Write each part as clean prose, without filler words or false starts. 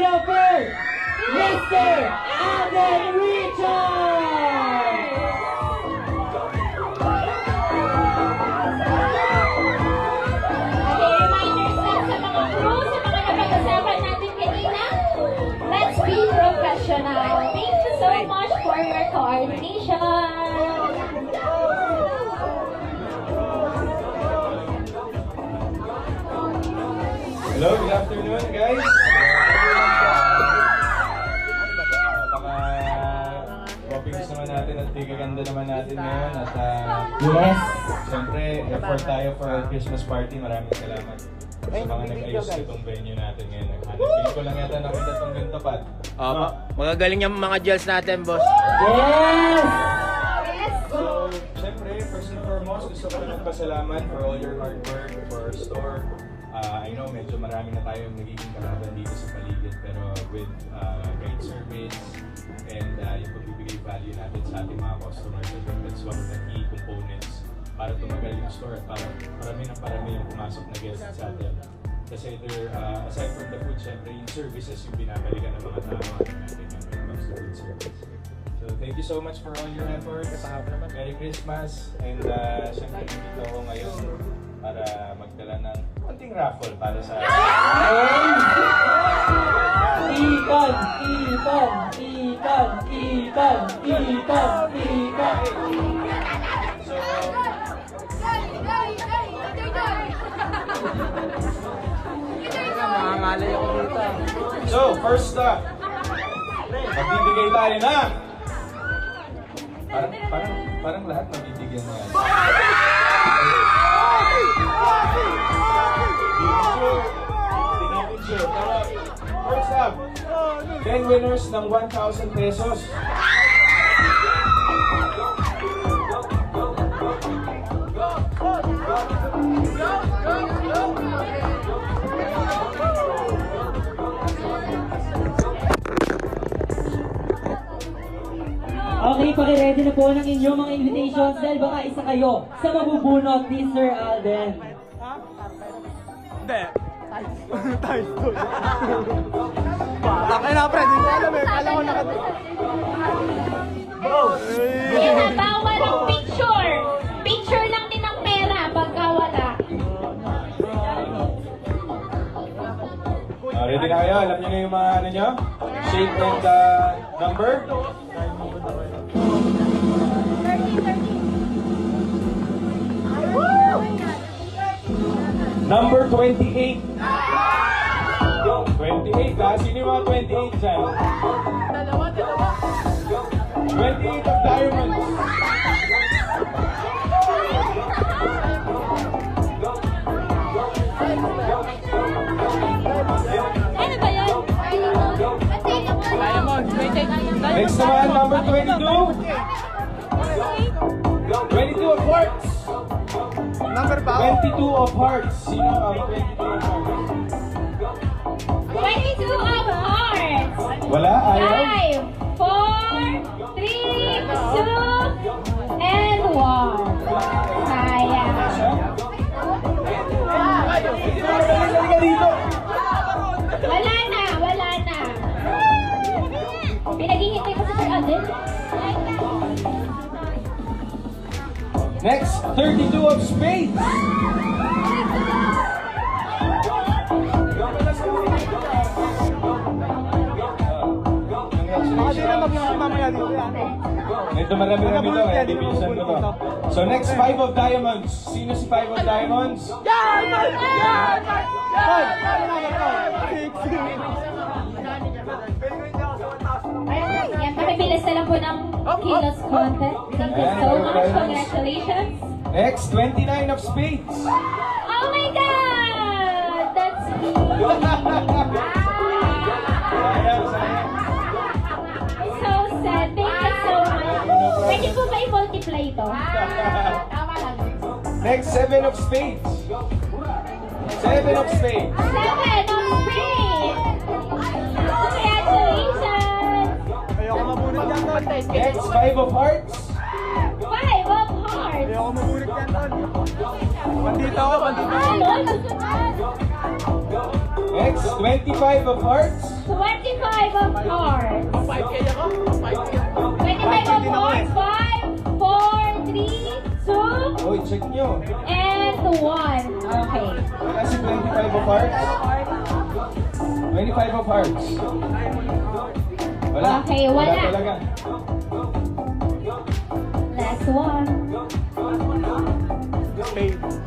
photographer, Mr. Alden Richards! Let's be professional. Thank you so much for your coordination. Hello, good afternoon guys. Napaka-wapings naman natin at gaganda naman natin ngayon at Yes! siyempre effort tayo for our Christmas party. Maraming salamat sa mga nag-ayos itong venue natin ngayon. Feeling ko lang yata nakita itong ganito, Pat. Magagaling yung mga gels natin, boss. Yes! So, siyempre, first and foremost, gusto ko lang magpasalamat for all your hard work for our store. I know medyo marami na tayong nagiging kalaban dito sa paligid, pero with great service and yung pagbibigay value natin sa ating mga customers, I think that's one of the key components para tumagal yung store at para parami yung pumasok na guests sa atin. Kasi aside from the food, syempre yung services yung binabalikan ng mga tao natin when it comes to food service. So thank you so much for all your efforts. Merry Christmas, and syempre dito ako ngayon para magdala ng konting raffle para sa... Ikan! So, first up, magbibigay tayo na! Parang lahat mabibigyan na yan. First up, 10 winners ng 1,000 pesos. Okay, paki-ready na po ng inyong mga invitations dahil baka isa kayo sa mabubunot ni Sir Alden. Hindi. Tayo. Takay na, pre. Hindi ko alam eh. Kala ko Kaya bawal ang picture. Picture lang din ang pera pagka wala. Ready na kayo? Alam niyo na yung mga ano nyo? Shape and number? Number 28. 28 ha? Sino yung mga 28 dyan? 28 of diamonds. Ano ba yan? Next naman, number 22. 22 of hearts. Number ba? 22 of hearts. Sino ang 22 of hearts? 22 of hearts. Wala? Ayaw? 5, 4, 3, 2, and 1. Sayang. Halika dito. Wala na. Pinaghihintay ko sa Sir Alden. Next, 32 of spades. Kasi na mamaya dito yan. Ito marami-rami to, eh. Division ko to. So next, 5 of diamonds. Sino si 5 of diamonds? Yan, pakibilis na lang po ng kilos content. Thank you so much. Congratulations. Next, 29 of spades. Oh my God! That's me. Sayang, sayang. So sad. Thank you so much. Pwede po ba i-multiply ito? Next, 7 of spades. 7 of spades. 7 of spades. Congratulations. Ayoko mabunod yan doon. Next, 5 of hearts. 5 of hearts. Ayoko mabunod yan doon. Bandito ako. Ano? Next, 25 of hearts. 25 of hearts. 25 of hearts. 5, 4, 3, 2, Uy, check nyo. and 1. Okay. Wala si 25 of hearts. 25 of hearts. Wala. Okay, wala. talaga. Last one.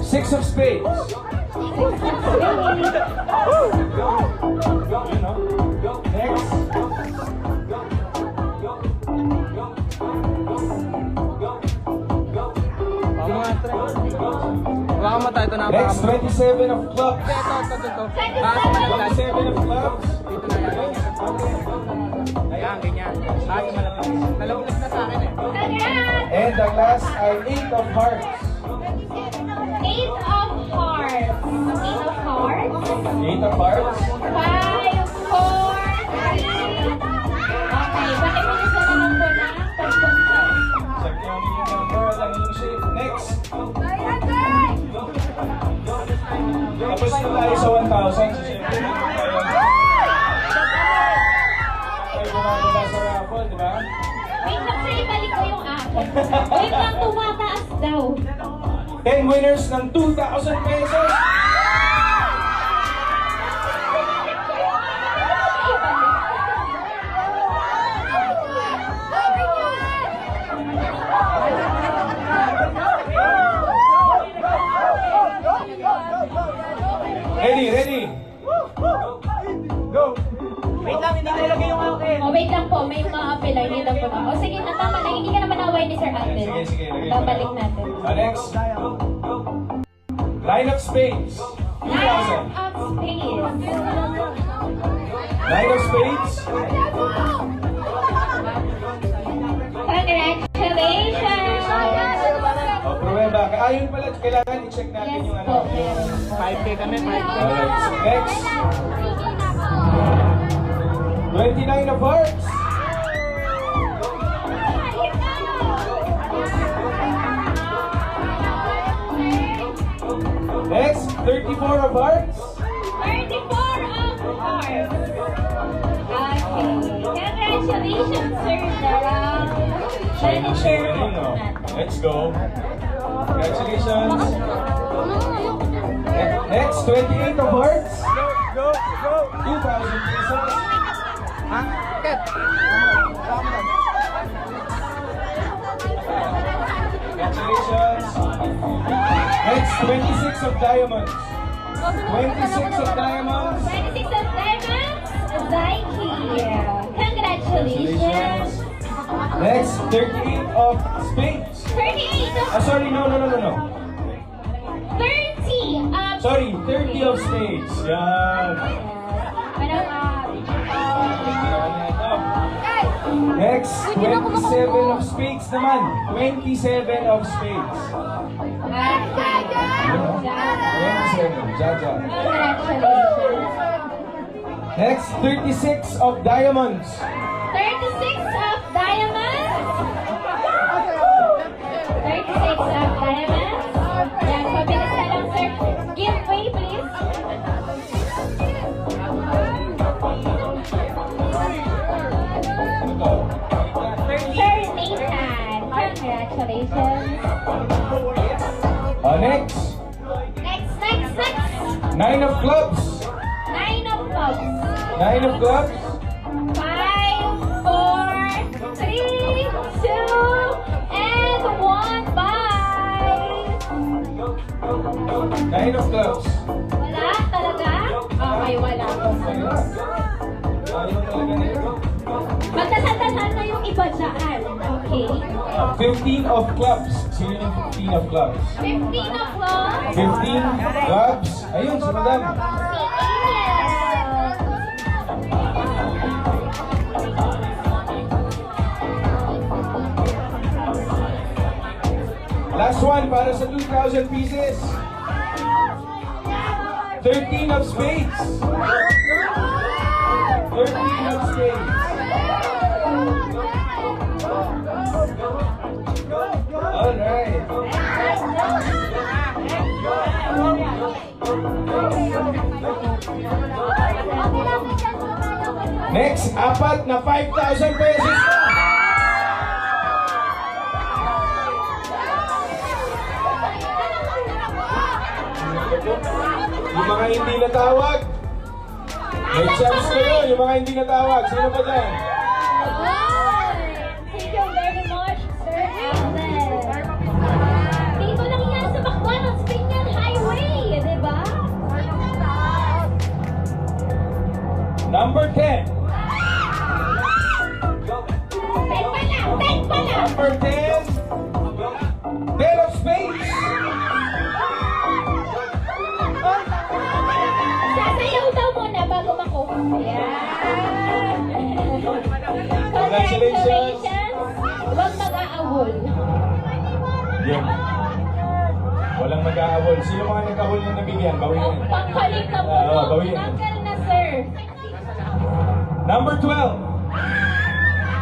6 of spades. You know. Next. Baka matay ito na. Next, 27 of clubs. Ito. 27 of clubs. Dito na yan. Ayan, ganyan. Ay, malapit. Nalaglag na sa akin eh. Congrats! And the last ay 8 of hearts. 8 of hearts. 8 of hearts. 8 of hearts. 5, 4, 3. Okay, pakibilis na naman po na pagpunta. Check nyo ang inyong number, ang inyong shape. Next. Tapos na tayo sa 1,000. So, syempre, tayo gumagawa sa raffle, di ba? Wait lang sir, ibalik ko yung akin. Wait lang, tumataas daw. 10 winners ng 2,000 pesos. Ready? Go! Wait lang, hindi ko ilagay yung akin. Oh, wait lang po, may mga apela, hindi lang po na. O sige, natama na, hindi ka naman away ni Sir Alden. Sige, lagay mo. Babalik natin. Next. Nine of spades. 2,000. Nine of spades. 9 of spades. Congratulations! O, pruweba. Ayun pala, kailangan i-check natin Yes yung po, ano. meron po. 5K kami, 5K. Alright, so next. 29 of hearts. Next, 34 of hearts. 34 of hearts. Okay. Congratulations, Sir Daryl. Manager po natin. Let's go. Congratulations. Next, 28 of hearts. Go! 2,000 pesos. Ha? Ket! Congratulations. Next, 26 of diamonds. 26 of diamonds. 26 of diamonds, Zyke. Congratulations. Next, 38 of spades. 38 of Sorry, no. 30 of Sorry, 30 of spades. Yan. Next, 27 of spades naman. 27 of spades. 27, Jaja. Congratulations. Next, 36 of diamonds. 36 of diamonds. 36 of diamonds. Yan, pabilis na lang, sir. Give way, please. Sir Nathan, congratulations. Next, Next. 9 of clubs. 9 of clubs. 9 of clubs. 5, 4, 3, 2, and 1. Bye! 9 of clubs. Wala talaga? Okay, wala po. Ayaw talaga nito. Magdasal-dasal na yung iba dyan. Okay? 15 of clubs. Sino yung 15 of clubs? 15 of clubs. 15 clubs. Ayun, si Madam. Last one para sa 2,000 pieces. 13 of spades. 13 of spades. Alright. Next, apat na 5,000 pesos na. Yung mga hindi natawag, may chance kayo. Yung mga hindi natawag, sino pa dyan? Thank you very much, Sir Allen. Dito lang yan sa McDonald's Pinyan Highway, di ba? Number 10. 10 pa lang. Number 10. 10 of spades. Sasayaw daw muna bago makuha. Yan. Congratulations. Huwag mag-aawol. Yun. Walang mag-aawol. Sino mga nag-aawol na nabigyan? Bawin yan. Pangkalit na po. bawin yan. Tanggal na, sir. Number 12.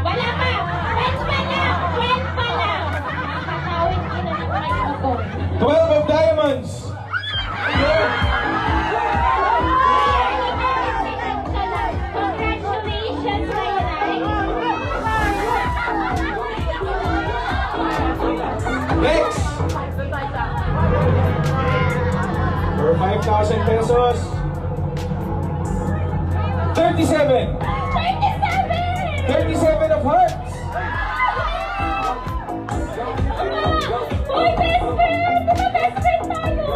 Wala pa. 10 pa lang. 12 pa lang. Nakakatawin ko na ng microphone. 12 of diamonds. Congratulations, Ray. Next. For 5,000 pesos. 37. 37 of hearts. Uy, best friend! Best friend tayo!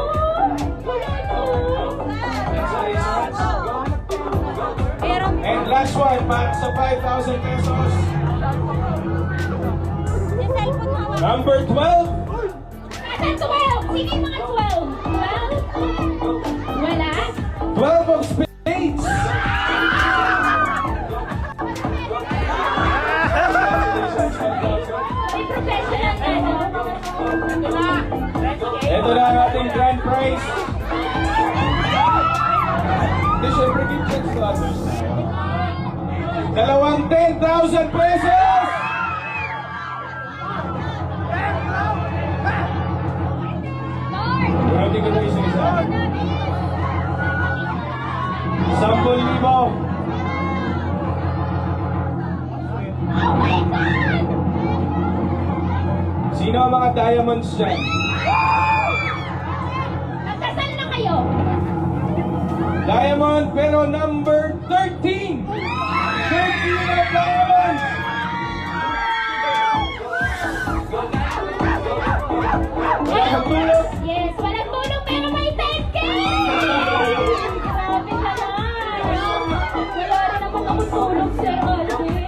And last one, para sa 5,000 pesos. Number 12. Asan 12? Sige mga 12. 12? Wala? 12 of spades. May professional na, no? Ito na ang ating grand prize. Hindi, syempre, give checks to others. Dalawang 10,000 pesos! Hindi ko na isa-isa. 10,000. Oh my God! Sino ang mga diamonds dyan? Magkasal na kayo? Diamond, pero number 13! 13 na diamonds! Walang tulog! Yes, walang tulong pero may 10K! Grabe ka na! Wala rin naman ako tulong, Sir Alvin.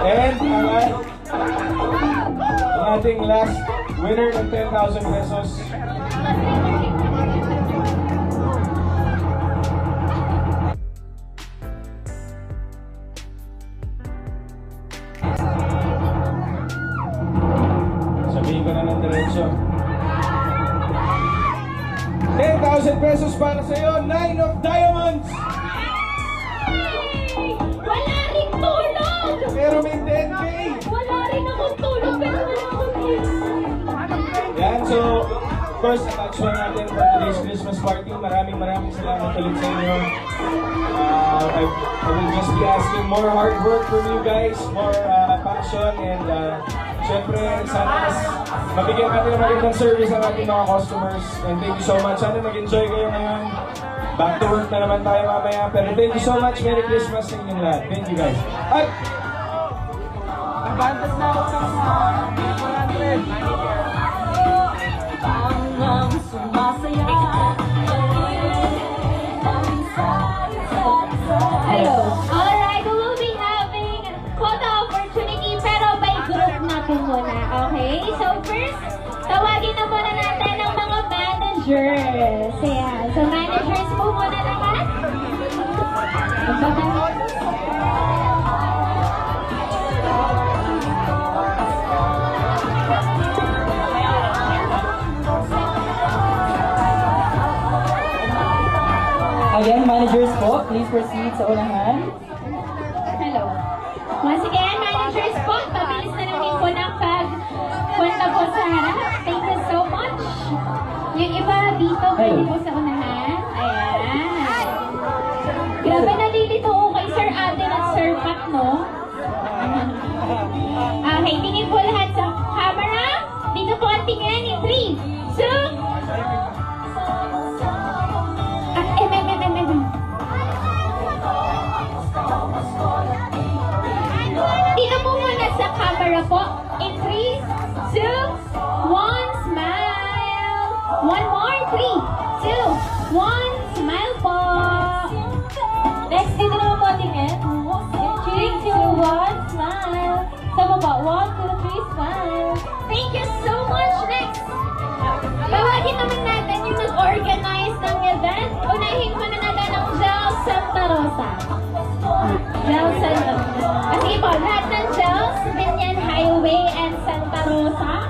And ang ating last winner ng 10,000 pesos. Sabihin ko na ng diretsyo. 10,000 pesos para sa iyo, 9 of diamonds! Wala rin tulong! Pero may 10K! Wala rin akong tulong pero wala akong Yan, so, of course, natouch natin for today's Christmas party. Maraming salamat ulit sa inyo. I will just be asking more hard work from you guys, more passion, and syempre, sana mas mabigyan natin ng magandang service ang ating mga customers. And thank you so much. Sana mag-enjoy kayo ngayon. Back to work na naman tayo mamaya. Pero thank you so much. Merry Christmas sa inyong lahat. Thank you guys. At Nabantas na ako ng 100. Hello. Alright, we will be having photo opportunity pero by group natin muna, okay? So first, tawagin na muna natin ang mga managers. Ayan. So managers po muna lahat. Again, managers po, please proceed sa unahan. Hello. Once again, managers po, pabilis na lang din po ng pagpunta po sa harap. Thank you so much. Yung iba dito, pwede po sa unahan. Ayan. Grabe, nalilito ko kay Sir Alden at Sir Kaya po, in 3, 2, 1, smile! One more, 3, 2, 1, smile po! Next, dito naman po tingin. In 3, 2, 1, smile! Sa baba, 1, 2, 3, smile! Thank you so much! Next! Tawagin naman natin yung nag-organize ng event. Unahin muna natin ang Gel Santa Rosa. Gel Santa Rosa. Sige po, lahat ng gels, Binyan Highway and Santa Rosa.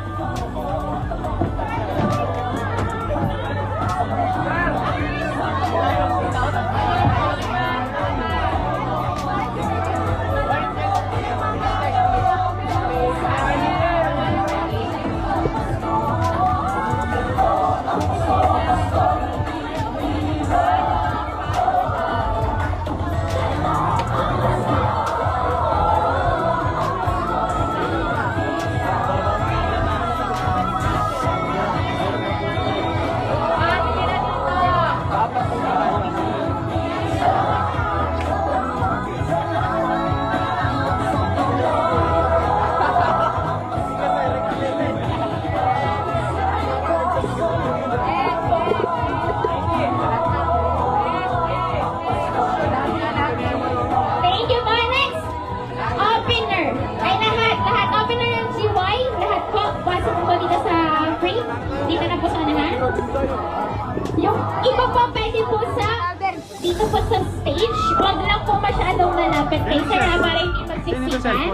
Thank you po. Next, opener. Ay, lahat opener ng GY. Lahat po, pasok po dito sa frame. Dito na po sa unahan. Yung iba po, pwede po sa, dito po sa stage. Huwag lang po masyadong nalapit kay sir, ha, para hindi magsisikan.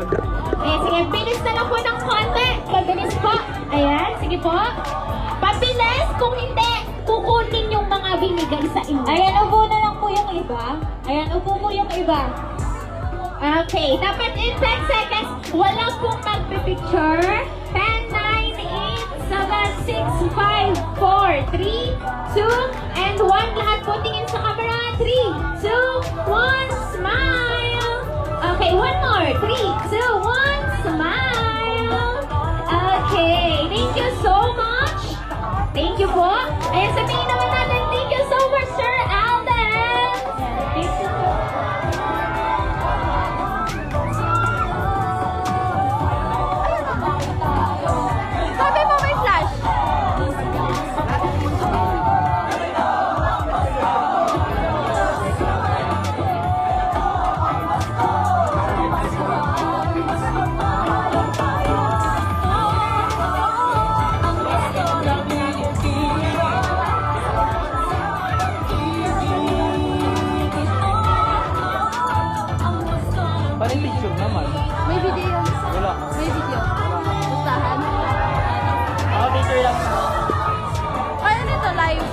Eh, sige, bilis na lang po ng konti. Pabilis po. Ayan, sige po. Pabilis, kung hindi, kukunin yung mga binigay sa inyo. Ayan, upo na lang po yung iba. Ayan, upo po yung iba. Okay, dapat in 10 seconds, wala pong magpipicture. 10, 9, 8, 7, 6, 5, 4, 3, 2, and 1. Lahat po tingin sa camera. 3, 2, 1, smile! Okay, one more. 3, 2, 1, smile! Okay, thank you so much. Thank you po. Ayan, sabihin naman natin, thank you so much, Sir Alden. Thank you so Sabi mo may flash. Paano yung picture naman? May video. Wala. May video. Pustahan. Ako picture lang. Ano nito, live?